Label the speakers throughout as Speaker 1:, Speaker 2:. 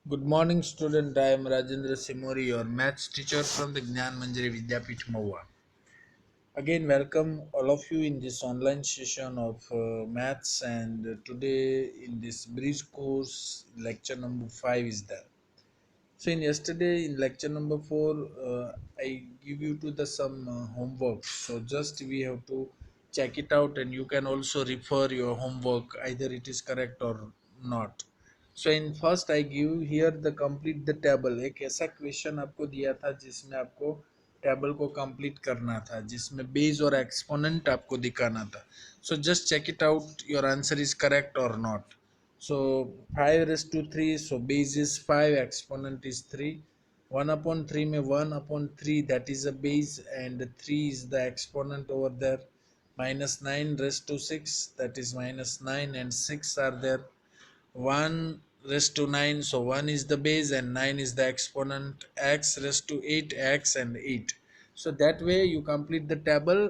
Speaker 1: Good morning, student. I am Rajendra Simori, your maths teacher from the Gnan Manjari Vidyapith Maua. Again, welcome all of you in this online session of maths. And today, in this bridge course, lecture number 5 is there. So, in yesterday, in lecture number 4, I give you to the some homework. So, just we have to check it out, and you can also refer your homework either it is correct or not. So in first I give here the complete the table. एक ऐसा question आपको दिया था जिसमें आपको table को complete करना था, जिसमें बेस और एक्सपोनेंट आपको दिखाना था। So just check it out, your answer is correct और not. So 5 raised to 3, so base is 5, exponent is 3। 1/3 में 1/3 that is a base and 3 is the exponent over there. -9 raised to 6, that is -9 and 6 are there। 1 raised to 9, so 1 is the base and 9 is the exponent, x raised to 8, x and 8. So that way you complete the table.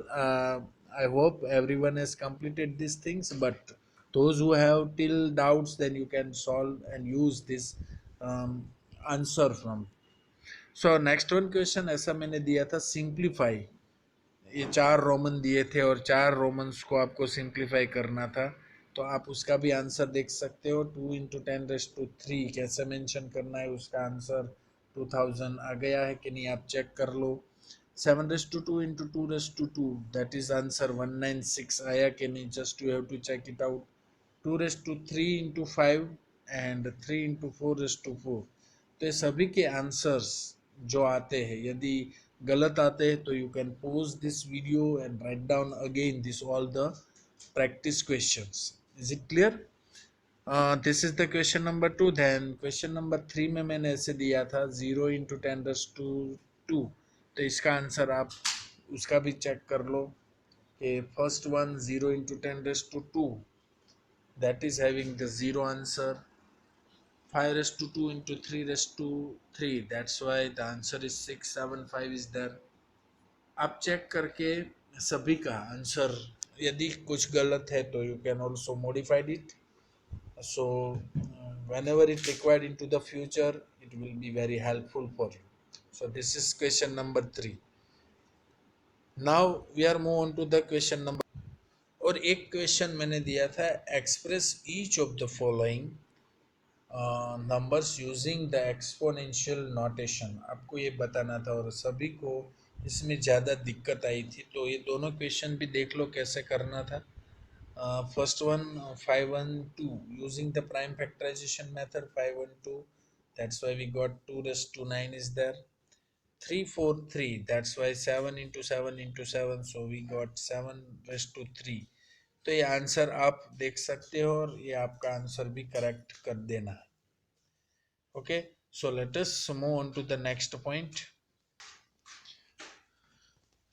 Speaker 1: I hope everyone has completed these things, but those who have till doubts, then you can solve and use this answer from. So next one question ऐसा मैंने दिया था, simplify. ये 4 Roman दिए थे और 4 Romans को आपको सिंप्लीफाई करना था। तो आप उसका भी आंसर देख सकते हो। 2 × 10⁻³ कैसे मेंशन करना है, उसका आंसर 2000 आ गया है कि नहीं आप चेक कर लो। 7⁻² × 2 × 2 दैट इज आंसर 196 आया कि नहीं, just you have to check it out. 2⁻³ × 5 and 3 × 4⁻4। तो ये सभी के आंसर्स जो आते हैं, यदि गलत आते हैं तो you can pause this video and write down again this all the practice questions. Is it clear? This is the question number 2। Then question number 3 में मैंने ऐसे दिया था 0 × 10⁻²। तो इसका आंसर आप उसका भी चेक कर लो कि first one 0 × 10⁻², that is having the 0 answer। 5⁻² × 3⁻3, that's why the answer is 675 is there। आप चेक करके सभी का आंसर, यदि कुछ गलत है तो you can also modified it. So whenever it required into the future, it will be very helpful for you। So this is question number 3। now we are move on to the question number। और एक question मैंने दिया था, express each of the following numbers using the exponential notation. आपको ये बताना था और सभी को इसमें ज़्यादा दिक्कत आई थी। तो ये दोनों क्वेश्चन भी देख लो कैसे करना था। First one 512 using the prime factorisation method 512, that's why we got 2⁻9 is there. 343, that's why 7 × 7 × 7, so we got 7⁻3। तो ये आंसर आप देख सकते हो और ये आपका आंसर भी करेक्ट कर देना है। Okay, so let us move on to the next point।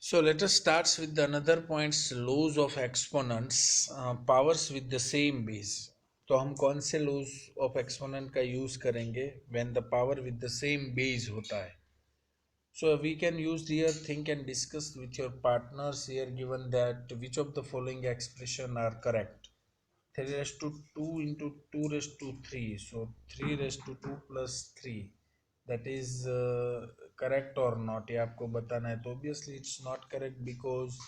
Speaker 1: So let us start with the another points, laws of exponents, powers with the same base। तो हम कौन से laws of exponent का use करेंगे when the power with the same base होता है। So we can use here, think and discuss with your partners here, given that which of the following expression are correct। 3⁻² into 2⁻3, so 3⁻² plus 3, that is correct or not, ये आपको बताना है। तो obviously it's not correct because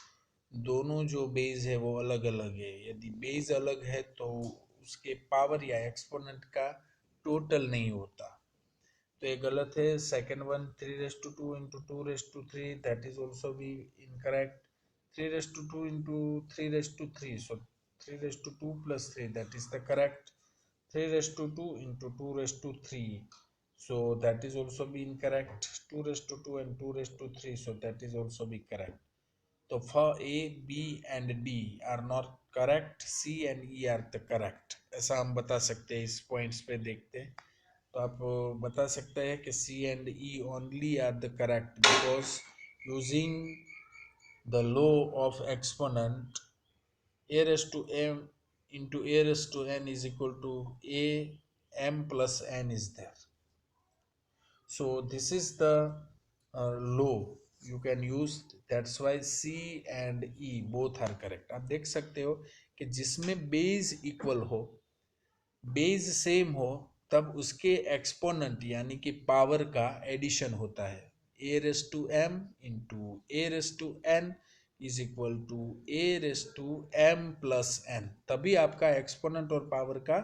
Speaker 1: दोनों जो base है वो अलग अलग है। यदि बेस अलग है तो उसके पावर या एक्सपोनेंट का टोटल नहीं होता, तो ये गलत है। Second one 3⁻² into 2⁻3, that is also भी incorrect. 3⁻² into 3⁻3, so 3⁻² plus 3, that is the correct। 3⁻² into 2⁻3, so that is also be incorrect। 2⁻2 and 2⁻3, so that is also be correct। तो for A, B and D are not correct, C and E are the correct, ऐसा हम बता सकते हैं। इस points पे देखते हैं तो आप बता सकते हैं कि C and E only are the correct because using the law of exponent, a raised to m into a raised to n is equal to a m plus n is there। So this is the law you can use, that's why C and E both are correct। आप देख सकते हो कि जिसमें base equal हो, base same हो, तब उसके एक्सपोनेंट यानी कि पावर का एडिशन होता है। a raise to m into a raise to n is equal to a raise to m plus n, तभी आपका एक्सपोनेंट और पावर का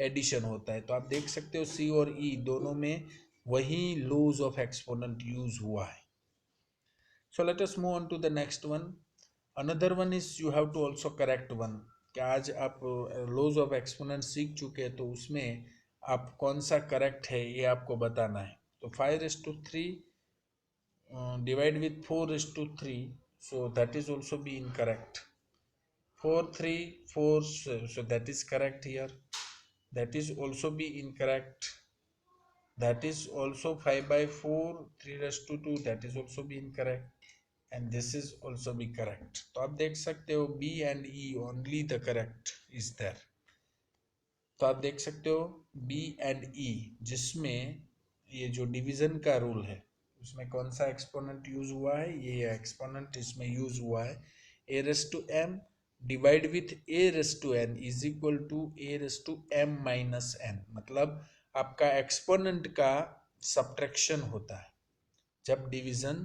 Speaker 1: एडिशन होता है। तो आप देख सकते हो C और E दोनों में वही लॉज ऑफ एक्सपोनेंट यूज हुआ है। So let us move on to the next one. Another one is you have to also correct one. कि आज आप लॉज ऑफ एक्सपोनेंट सीख चुके हैं, तो उसमें आप कौन सा करेक्ट है ये आपको बताना है। तो 5/3 divide with 4/3, so that is also be incorrect. 4 3 4, so that is correct here. That is also be incorrect. That is also 5/4 3/2, that is also be incorrect. And this is also be correct. तो आप देख सकते हो B and E only the correct is there. तो आप देख सकते हो B and E जिसमें ये जो डिवीजन का रूल है उसमें कौन सा एक्सपोनेंट यूज हुआ है, ये एक्सपोनेंट इसमें यूज हुआ है। a raise to m divide with a raise to n is equal to a raise to m minus n, मतलब आपका एक्सपोनेंट का सब्ट्रैक्शन होता है जब डिवीजन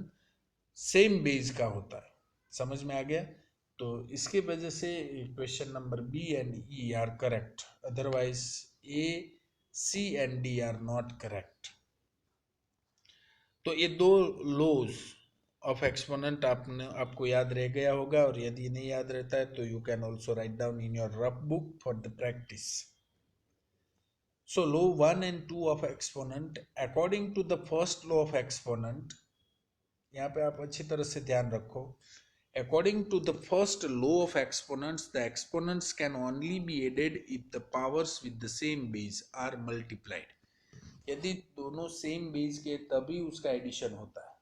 Speaker 1: सेम बेस का होता है। समझ में आ गया? तो इसके वजह से question number B and E are correct, otherwise A C and D are not correct. तो ये दो लॉज ऑफ एक्सपोनेंट आपको याद रह गया होगा, और यदि नहीं याद रहता है तो you can also write down in your rough book for the practice. So law 1 and 2 of exponent, according to the first law of exponent, यहाँ पे आप अच्छी तरह से ध्यान रखो। According to the first law of exponents, the exponents can only be added if the powers with the same base are multiplied. यदि दोनों सेम बेस के तभी उसका एडिशन होता है,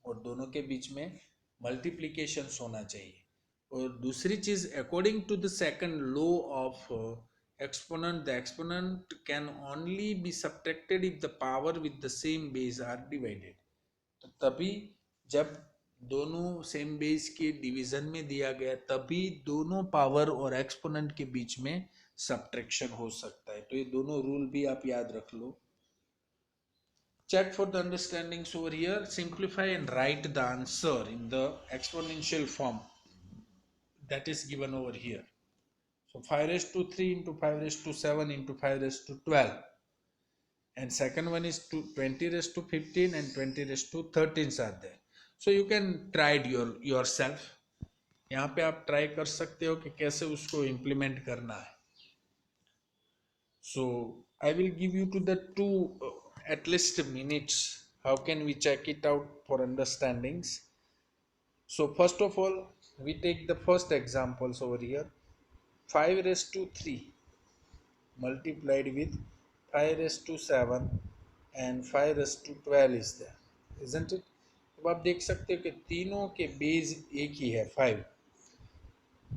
Speaker 1: और दोनों के बीच में मल्टीप्लीकेशन होना चाहिए। और दूसरी चीज, according to the second law of exponent, the exponent can only be subtracted if the power with the same base are divided. तो तभी जब दोनों सेम बेस के डिवीजन में दिया गया तभी दोनों पावर और एक्सपोनेंट के बीच में सब्ट्रैक्शन हो सकता है। तो ये दोनों रूल भी आप याद रख लो। Check for the understandings over here. Simplify and write the answer in the exponential form that is given over here. So 5/3 into 5/7 into 5/12, and second one is 20/15 and 20/13 are there. So you can try it yourself. यहाँ पे आप try कर सकते हो कि कैसे उसको implement करना है। So I will give you to the two at least minutes. How can we check it out for understandings? So first of all, we take the first examples over here. 5/3 multiplied with 5/7 and 5/12 is there, isn't it? अब आप देख सकते हो कि तीनों के base एक ही है 5।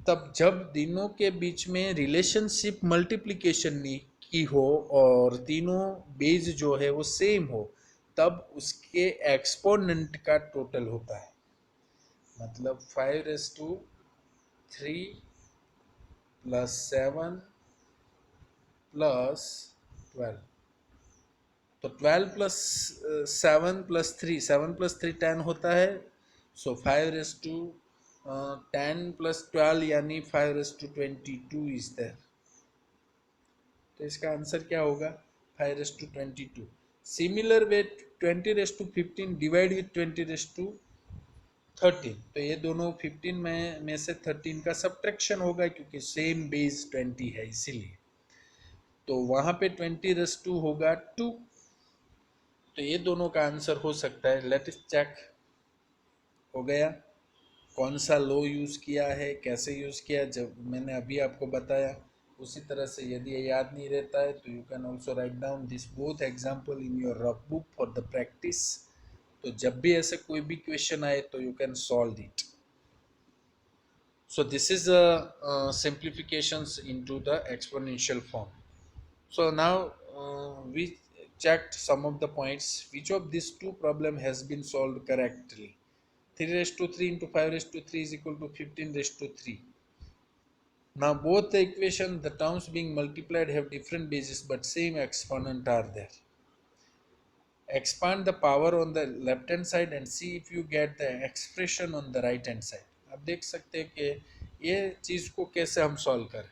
Speaker 1: तब जब तीनों के बीच में रिलेशनशिप मल्टीप्लिकेशन की हो और तीनों बेस जो है वो सेम हो, तब उसके एक्सपोनेंट का टोटल होता है। मतलब 5/3 प्लस 7 प्लस 12, तो 12 प्लस 7 प्लस 3, 7 प्लस 3 10 होता है। सो 5/10 प्लस 12 यानी 5/22 इज देयर। तो इसका आंसर क्या होगा? 5/22। सिमिलर वे 20/15 डिवाइड विथ 20/13, तो ये दोनों 15 में से 13 का सब्ट्रैक्शन होगा क्योंकि सेम बेस 20 है इसीलिए। तो वहां पे 20/2 होगा 2। तो ये दोनों का आंसर हो सकता है। Let us check. हो गया? कौन सा लो यूज किया है, कैसे यूज किया, जब मैंने अभी आपको बताया उसी तरह से। यदि ये याद नहीं रहता है तो you can also write down this both example in your rough book for the practice. तो जब भी ऐसे कोई भी क्वेश्चन आए तो you can solve it. So this is a simplifications into the exponential form. So now we checked some of the points. Which of these two problem has been solved correctly? 3/3 into 5/3 is equal to 15/3. Now both the equation, the terms being multiplied have different bases but same exponent are there. Expand the power on the left hand side and see if you get the expression on the right hand side. अब देख सकते हैं कि ये चीज को कैसे हम सॉल्व करें.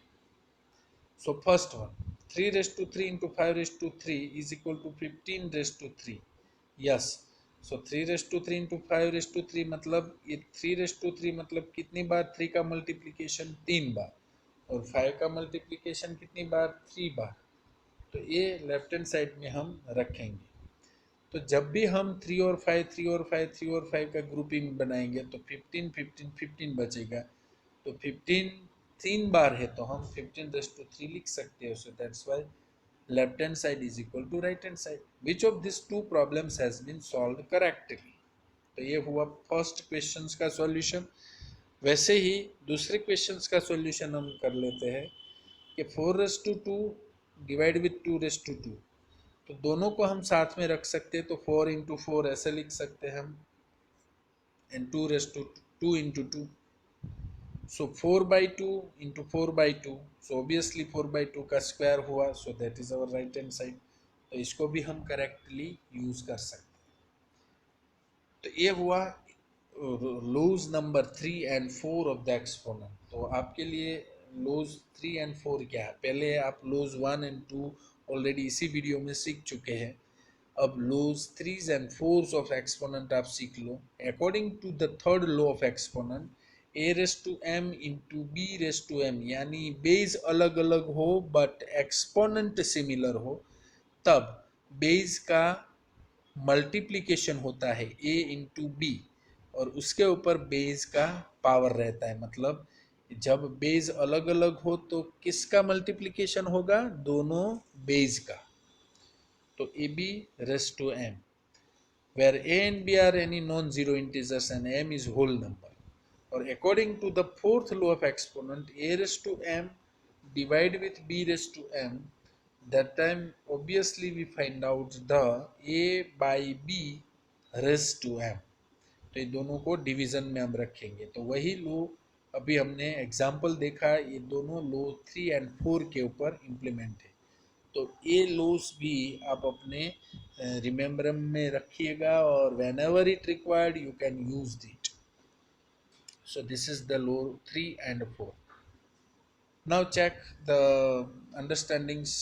Speaker 1: So first one, 3 raised to 3 into 5 raised to 3 is equal to 15 raised to 3. Yes. So 3 raised to 3 into 5 raised to 3 मतलब ये 3 raised to 3 मतलब कितनी बार 3 का मल्टीप्लिकेशन 3 बार और 5 का मल्टीप्लिकेशन कितनी बार 3 बार. तो ये लेफ्ट हैंड साइड में हम रखेंगे. तो जब भी हम 3 और 5 3 और 5 3 और 5 का ग्रुपिंग बनाएंगे तो 15 15 15 बचेगा. तो 15 3 बार है तो हम 15 रेस टू 3 लिख सकते हैं. So that's why left hand side is equal to right hand side. Which of this two problems has been solved correctly. तो ये हुआ फर्स्ट क्वेश्चंस का सॉल्यूशन. वैसे ही दूसरे क्वेश्चंस का सॉल्यूशन हम कर लेते हैं कि 4 raise to 2 divide with 2 raise to 2. तो दोनों को हम साथ में रख सकते हैं. तो 4 इंटू 4 ऐसे लिख सकते हैं हम and 2 raise to 2 into 2. So 4 by 2 into 4 by 2. So obviously 4 by 2 का स्क्वायर हुआ. So that is our right hand side. तो इसको भी हम करेक्टली यूज कर सकते हैं. तो ये हुआ laws number 3 and 4 of the exponent. तो आपके लिए लॉज 3 एंड 4 क्या है. पहले आप लॉज 1 एंड 2 ऑलरेडी इसी वीडियो में सीख चुके हैं. अब लॉज 3 एंड 4 ऑफ एक्सपोनेंट आप सीख लो. According to the third law of exponent, a raise to m into b raise to m, यानी बेस अलग अलग हो बट एक्सपोनेंट सिमिलर हो, तब बेस का मल्टीप्लिकेशन होता है a इंटू बी और उसके ऊपर बेस का पावर रहता है. मतलब जब बेस अलग अलग हो तो किसका मल्टीप्लिकेशन होगा. दोनों बेस का. तो A B raise to m, where a and b are any non-zero integers and m is whole number. Or according to the fourth law of exponent, a raised to m divide with b raised to m, that time obviously we find out the a by b raised to m. तो ये दोनों को division में हम रखेंगे. तो वही लो अभी हमने एग्जाम्पल देखा. ये दोनों लो 3 एंड 4 के ऊपर इम्प्लीमेंट है. तो ये लॉस भी आप अपने रिमेम्बर में रखिएगा और whenever it required you can use it. So this is the law 3 and 4. Now check the understandings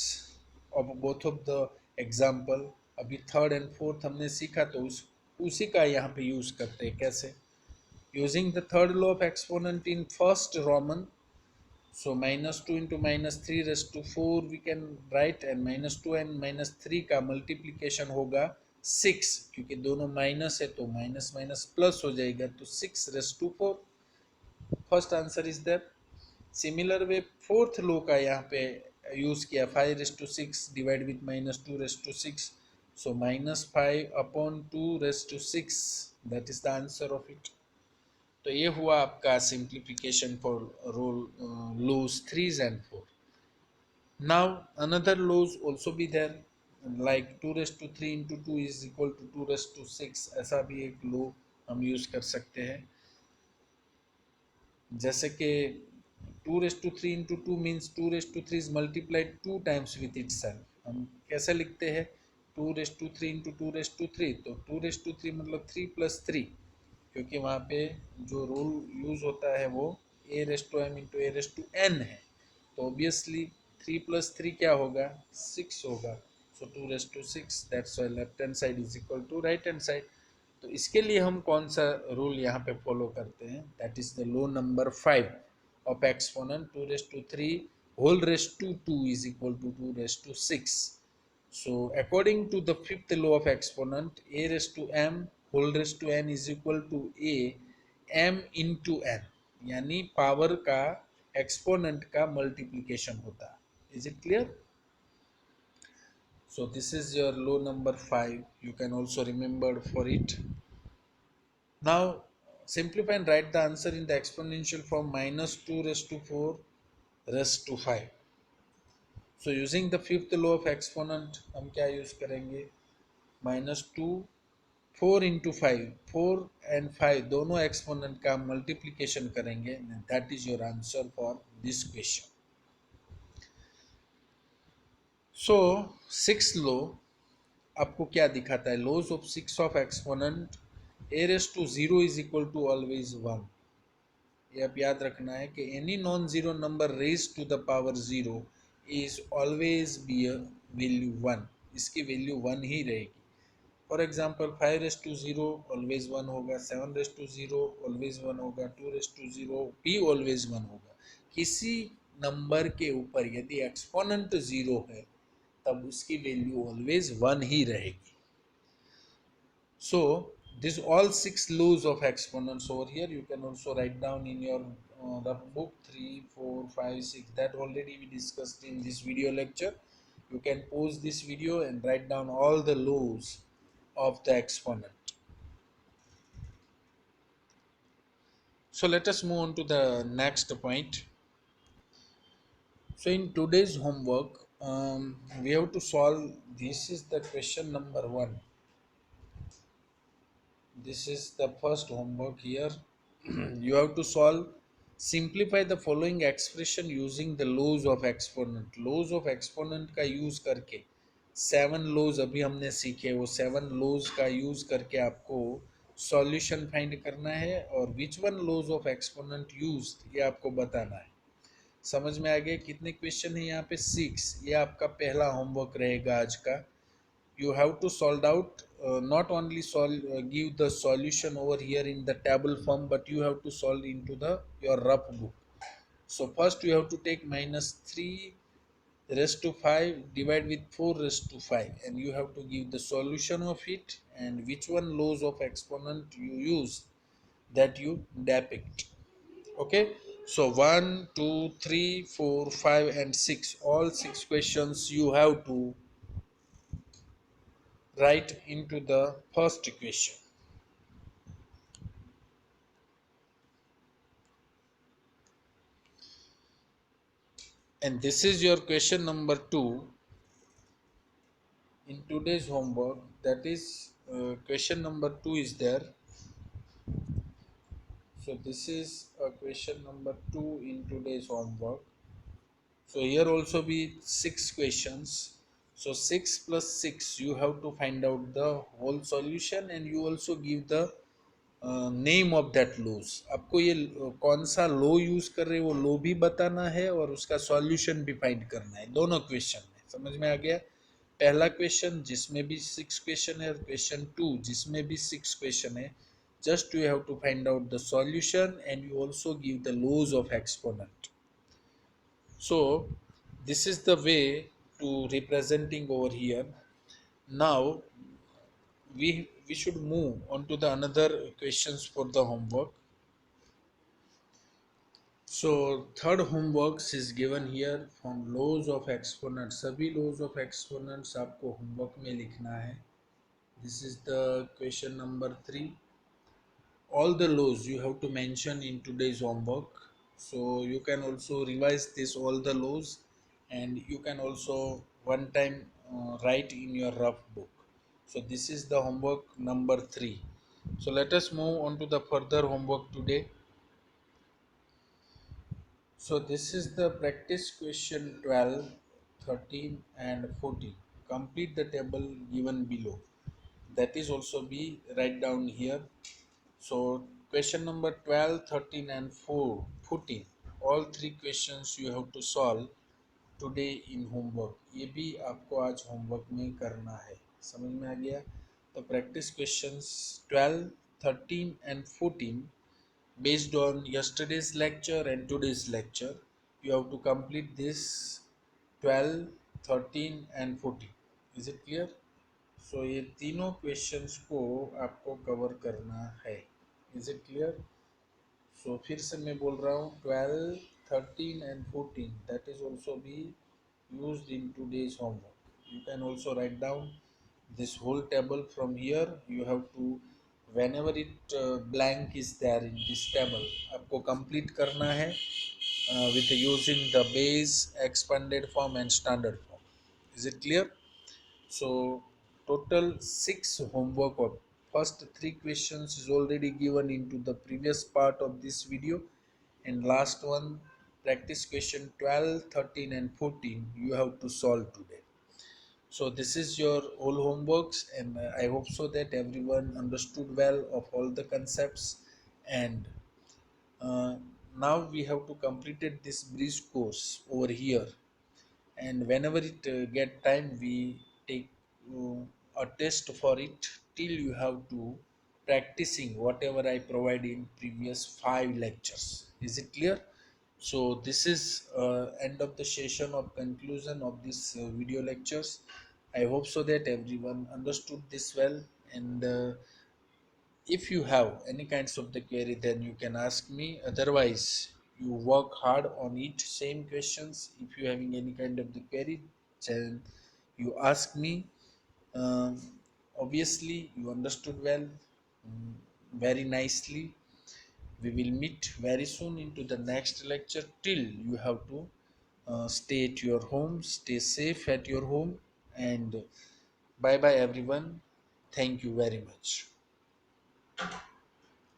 Speaker 1: of both of the example. अभी थर्ड एंड फोर्थ हमने सीखा तो उसी का यहाँ पे यूज करते हैं. कैसे. Using the third law of exponent in first Roman. So minus 2 into minus 3 raised to 4 we can write, and minus 2 and minus 3 का multiplication होगा 6, क्योंकि दोनों माइनस है तो माइनस माइनस प्लस हो जाएगा. तो 6 raised to 4. First answer is that. Similar way fourth law का यहाँ पे यूज किया. 5 raised to 6 divide with minus 2 raised to 6. So minus 5 upon 2 raised to 6. That is the answer of it. तो ये हुआ आपका simplification for laws 3 and 4. Now another laws also be there, like 2 raise to 3 into 2 is equal to 2 raise to 6. ऐसा भी एक law हम use कर सकते हैं. जैसे कि 2 raise to 3 into 2 means 2 raise to 3 is multiplied 2 times with itself. हम कैसे लिखते हैं 2 raise to 3 into 2 raise to 3. तो 2 रेस टू 3 मतलब 3 प्लस 3, क्योंकि वहाँ पे जो रूल यूज होता है वो a raise to m into a raise to n है. तो ऑब्वियसली 3 प्लस 3 क्या होगा 6 होगा. So 2 raise to 6. That's why left hand side is equal to right hand side. तो इसके लिए हम कौन सा रूल यहाँ पे फॉलो करते हैं. That is the law number 5 of exponent. 2 raise to 3 whole raise to 2 is equal to 2 raise to 6. So according to the fifth law of exponent, a raised to m whole raised to n is equal to a m into n, यानी power का exponent का multiplication होता है. Is it clear. So this is your law number 5. You can also remember for it. Now simplify and write the answer in the exponential form. minus 2 raised to 4 raised to 5. So using the fifth law of exponent हम क्या use करेंगे. minus 2 4 into 5, 4 and 5 दोनों exponent का multiplication करेंगे. That is your answer for this question. So sixth law आपको क्या दिखाता है? Laws of six of exponent A raise to zero is equal to always one. ये आप याद रखना है कि any non zero number raise to the power zero is always be a value one. इसकी वैल्यू वन ही रहेगी. For example 5 raise to 0 always one होगा, 7 रेस टू 0 ऑलवेज वन होगा, 2 रेस टू 0 भी ऑलवेज वन होगा. किसी number के ऊपर यदि एक्सपोनेंट जीरो है तब उसकी वैल्यू ऑलवेज वन ही रहेगी. So this all six laws of exponents over here you can also write down in your rough book 3, 4, 5, 6. That already we discussed in this video lecture. You can pause this video and write down all the laws of the exponent. So let us move on to the next point. So in today's homework, we have to solve. This is the question number 1. This is the first homework here. You have to solve, simplify the following expression using the laws of exponent. Laws of exponent का use करके 7 laws अभी हमने सीखे, वो 7 laws का use करके आपको solution find करना है और which one laws of exponent use ये आपको बताना है. समझ में आ गया? कितने क्वेश्चन है यहाँ पे? 6. ये आपका पहला होमवर्क रहेगा आज का. You have to solve out, not only give the solution over here in the table form, but you have to solve into the your rough book. So first you have to take minus 3 raised to 5 divide with 4 raised to 5, and you have to give the solution of it and which one laws of exponent you use, that you depict. Okay, so 1, 2, 3, 4, 5 and 6, all 6 questions you have to write into the first equation. And this is your question number 2 in today's homework. That is question number 2 is there. So this is question number 2 in today's homework. So here also be 6 questions. So 6 plus 6 you have to find out the whole solution, and you also give the name of that laws. आपको ये कौन सा law use कर रहे हैं वो law भी बताना है और उसका सॉल्यूशन भी फाइंड करना है दोनों क्वेश्चन में. समझ में आ गया? पहला क्वेश्चन जिसमें भी 6 क्वेश्चन है और क्वेश्चन 2 जिसमें भी 6 क्वेश्चन है. Just you have to find out the solution and you also give the laws of exponent. So this is the way to representing over here. नाउ we should move on to the another questions for the homework. So third homeworks is given here from laws of exponents. सभी laws of exponents आपको homework में लिखना है. This is the question number 3. All the laws you have to mention in today's homework. So you can also revise this all the laws, and you can also one time write in your rough book. So this is the homework number 3. So let us move on to the further homework today. So this is the practice question 12, 13 and 14. Complete the table given below. That is also be write down here. So question number 12, 13 and 14. All 3 questions you have to solve today in homework. ये भी आपको आज homework में करना है. समझ में आ गया? तो practice questions 12, 13 and 14 based on yesterday's lecture and today's lecture. You have to complete this 12, 13 and 14. Is it clear? So ये तीनों questions को आपको cover करना है. Is it clear? So फिर से मैं बोल रहा हूँ 12, 13 and 14. That is also be used in today's homework. You can also write down this whole table from here. You have to, whenever it blank is there in this table, आपको complete करना है with using the base, expanded form and standard form. Is it clear? So total 6 homework of first 3 questions is already given into the previous part of this video, and last one practice question 12, 13, and 14 you have to solve today. So this is your all homeworks, and I hope so that everyone understood well of all the concepts. And uh, now we have to completed this bridge course over here, and whenever it get time we take a test for it till you have to practicing whatever I provide in previous 5 lectures. Is it clear? So this is end of the session of conclusion of this video lectures. I hope so that everyone understood this well, and if you have any kinds of the query, then you can ask me. Otherwise, you work hard on it. Same questions. If you having any kind of the query, then you ask me. Um, Obviously, you understood well, very nicely. We will meet very soon into the next lecture. Till you have to stay at your home, stay safe at your home, and bye bye everyone. Thank you very much.